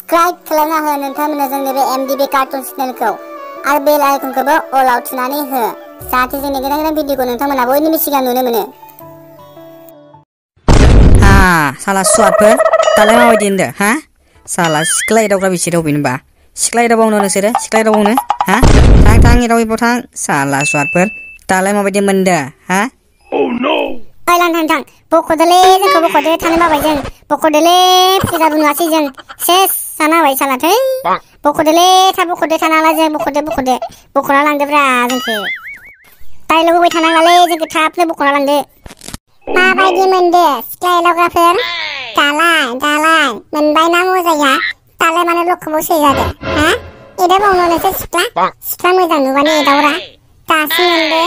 Subscribe खालामना हो नोंथांमोना जोंनि बे MDB कार्टुन चेनेलखौ आरो बेल आइकनखौबो अलाव थुनानै हो जाहाथे जोंनि गोदान गोदान भिडिअखौ नोंथांमोना बयनिबो सिगां नुनो मोनो। साला सुवादफोर दालाय माबायदि होनदों हा साला सिख्ला एदावग्रा बिसोर बबेनोबा सिख्ला एदावबावनो नोंसोरो सिख्ला एदावबावनो हा थां एदावहैबाव थां साला सुवादफोर दालाय माबायदि मोनदों हा ओइ लांथां बख'दोलै जोंखौ बख'दो थानो बाबाय जों बख'दोलै फुजाबो नुवासै जों सेस जाना होबाय सालाथै बख'दोलै थाब बख'दो थानो हाला जों बख'ना लांदोब्रा जोंखौ डाइलग होबाय थानांलालै जोंखौ थाबनो बख'ना लांदो। माबायदि मोनदो सिख्ला एदावग्राफोर दालाय मोनबाय ना मोजाया दालाय मानो लखबावसो जादो हा एदावबावनो नोंसोर सिख्ला मोजां नुबानो एदावरा दासो मोनदो।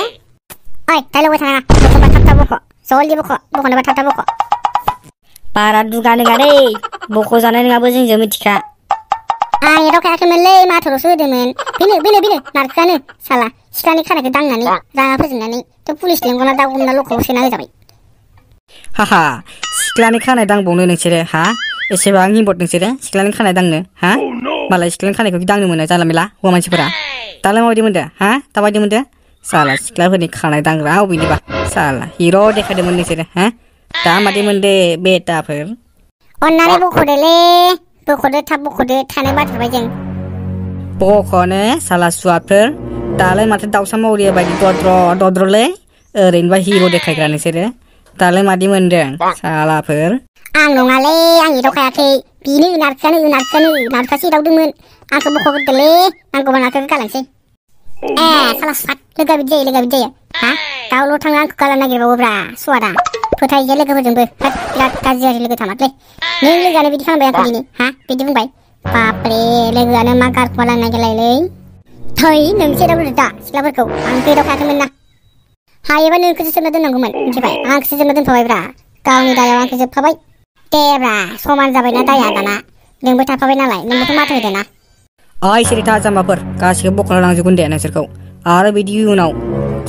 ओइ डाइलग होबाय थानाङा बख'बा थाब बख' जल्दि बख'नोबा थाब बख'। बारा दुगा नङा दै बख' जानाय नङाबो जोंजों मिथिखा। आं एदावखायाखैमोनलै माथोल'सो होदोंमोन बेनो नारखोआनो साला सिख्लानि खानायखौ दांनानै रागा फोजोंनानै थ' पुलिस लेंहरना दा हमना लखबाव सोना होजाबाय। हाहा सिख्लानि खानाय दांबावनो नोंसोरो हा एसेबां हिम्मत नोंसोरो सिख्लानि खानाय दांनो हा मालाय सिख्लानि खानायखौ दांनो मोनो जाला मेला हौवा मानसिफोरा दालाय माबायदि मोनदों हा दाबायदि मोनदों साला सिख्लाफोरनि खानाय दांग्रा अबेनिबा साला हिर' देखायदोंमोन नोंसोरो हा दा मादि मोनदे बेटाफोर अन्नानै बख'दोलै बख'दो थाब बख'दो थानो बाथारबाय जों। बख'नो साला सुवादफोर दालाय माथो दाउसा मावरिया बायदि दद्र'लै ओरैनोबा हिर' देखायग्रा नोंसोरो दालाय मादि मोनदों सालाफोर। आं नङालै आं एदावखायाखै बेनो नारखासो एदावदोंमोन आंखौ बख'ग्रोदोलै नांगौबा नारखो गालांसै। साला सुवाद लोगोआ बिदि जायो हा दाउल' थाङो आंखौ गालांनो नागिरबावोब्रा सुवादा फोथायजों लोगोफोरजोंबो बिराद गाज्रि लोगो थामारलै नों लोगोआनो बिदि खालामबाय आंखौ दिनै हा बिदि बुंबाय बापरे लोगोआनो मा गारखोमा लांनो नागिरलायलै थै नोंसो एदावग्रोदो दा सिख्लाफोरखौ आंखौ एदावखायाखैमोन ना हायोबा नोंखौसो जोबना दोननांगौमोन मिथिबाय आंखौसो जोबना दोनफाबायब्रा गावनि दायाव आंखौ जोबफाबाय देब्रा समान जाबायना दाया दाना नोंबो थाफाबाय नालाय नोंबोथ' माथो होदो ना। ओइ सिरिथा जाम्बाफोर गासिबो बख'ना लांजोबगोन दे नोंसोरखौ आरो बिदि उनाव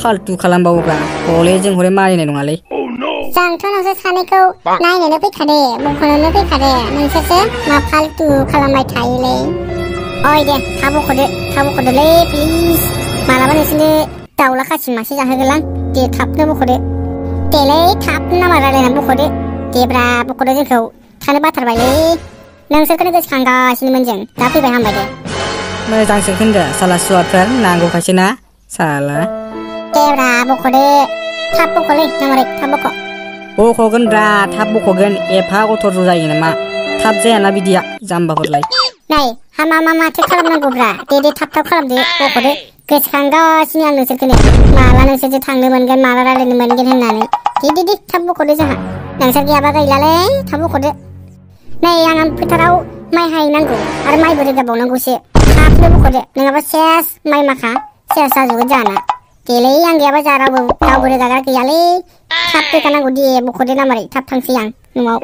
फाल्थु खालामबावोब्ला हले जों हले मानिनाय नङालै। जोंथ' नोंसोर सानैखौ नायनोनो फैखादे बख'नोनो फैखादे नोंसोरसो मा फाल्थु खालामबाय थायोलै। ओइ दे थाब बख'दोलै प्लिज मालाबा नोंसोरनो दाउला खासि मासे जाहोगोनलां दे थाबनो बख'दो देलै थाबनो नामा रायलायनानै बख'दो देब्रा बख'दो जोंखौ थानो बाथारबायलै नोंसोरखौनो गोसोखांगासिनोमोन जों दा फैबाय हामबाय दे। मोजांसो खोन्दो साला सुवादफोर नांगौखायसो ना साला देब्रा बख'दो थाब बख'लै नामारै थाब बख'गोनब्रा थाब बख'गोन एफा गथ'र जायो नामा थाब जायाना बिदिया जाम्बाफोरलाय। नै हामा माथो खालामनांगौब्रा दे थाब खालामदो बख'दो गोसोखांगासिनो आं नोंसोरखौनो माला नोंसोरजों थांनो मोनगोन माला रायलायनो मोनगोन होननानै दे थाब बख'दो जोंहा नोंसोर गैयाबा गैलालै थाब बख'दो। नै आं फोथाराव माइ हाहैनांगौ आरो माइबो रोगाबावनांगौसो थाबनो बख'दो नङाबा सेस माइ माखा सेस जाजोबगोन जाना देलै आं गैयाबा जा रावबो रोगाग्रा गैयालै थाब रोगानांगौ दे बख'दो नामारै थाब थांसै आं न'आव।